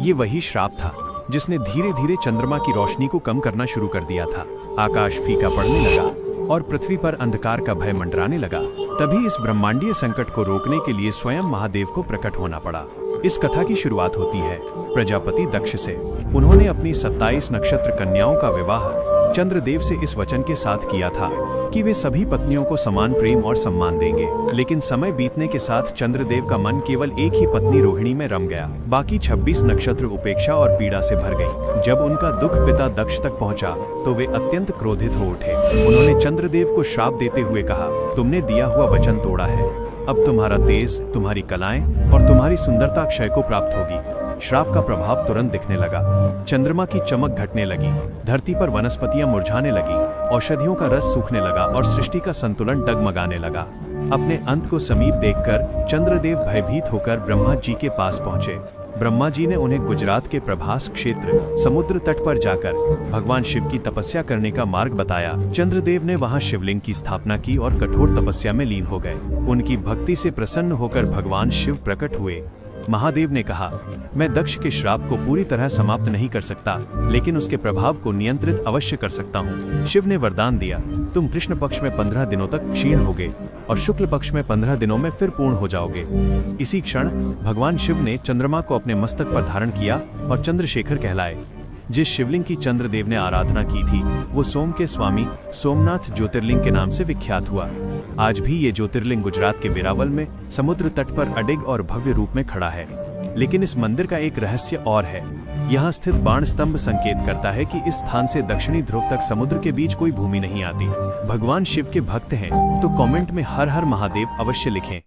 ये वही श्राप था जिसने धीरे धीरे चंद्रमा की रोशनी को कम करना शुरू कर दिया था। आकाश फीका पड़ने लगा और पृथ्वी पर अंधकार का भय मंडराने लगा। तभी इस ब्रह्मांडीय संकट को रोकने के लिए स्वयं महादेव को प्रकट होना पड़ा। इस कथा की शुरुआत होती है प्रजापति दक्ष से। उन्होंने अपनी 27 नक्षत्र कन्याओं का विवाह चंद्रदेव से इस वचन के साथ किया था कि वे सभी पत्नियों को समान प्रेम और सम्मान देंगे। लेकिन समय बीतने के साथ चंद्रदेव का मन केवल एक ही पत्नी रोहिणी में रम गया। बाकी 26 नक्षत्र उपेक्षा और पीड़ा से भर गई। जब उनका दुख पिता दक्ष तक पहुंचा तो वे अत्यंत क्रोधित हो उठे। उन्होंने चंद्रदेव को श्राप देते हुए कहा, तुमने दिया हुआ वचन तोड़ा है। अब तुम्हारा तेज, तुम्हारी कलाएं और तुम्हारी सुंदरता क्षय को प्राप्त होगी। श्राप का प्रभाव तुरंत दिखने लगा। चंद्रमा की चमक घटने लगी, धरती पर वनस्पतियां मुरझाने लगी, औषधियों का रस सूखने लगा और सृष्टि का संतुलन डगमगाने लगा। अपने अंत को समीप देखकर चंद्रदेव भयभीत होकर ब्रह्मा जी के पास पहुंचे। ब्रह्मा जी ने उन्हें गुजरात के प्रभास क्षेत्र समुद्र तट पर जाकर भगवान शिव की तपस्या करने का मार्ग बताया। चंद्रदेव ने वहां शिवलिंग की स्थापना की और कठोर तपस्या में लीन हो गए। उनकी भक्ति से प्रसन्न होकर भगवान शिव प्रकट हुए। महादेव ने कहा, मैं दक्ष के श्राप को पूरी तरह समाप्त नहीं कर सकता, लेकिन उसके प्रभाव को नियंत्रित अवश्य कर सकता हूँ। शिव ने वरदान दिया, तुम कृष्ण पक्ष में 15 दिनों तक क्षीण होगे और शुक्ल पक्ष में 15 दिनों में फिर पूर्ण हो जाओगे। इसी क्षण भगवान शिव ने चंद्रमा को अपने मस्तक पर धारण किया और चंद्रशेखर कहलाए। जिस शिवलिंग की चंद्रदेव ने आराधना की थी वो सोम के स्वामी सोमनाथ ज्योतिर्लिंग के नाम से विख्यात हुआ। आज भी ये ज्योतिर्लिंग गुजरात के वेरावल में समुद्र तट पर अडिग और भव्य रूप में खड़ा है। लेकिन इस मंदिर का एक रहस्य और है। यहाँ स्थित बाण स्तंभ संकेत करता है कि इस स्थान से दक्षिणी ध्रुव तक समुद्र के बीच कोई भूमि नहीं आती। भगवान शिव के भक्त हैं तो कमेंट में हर हर महादेव अवश्य लिखें।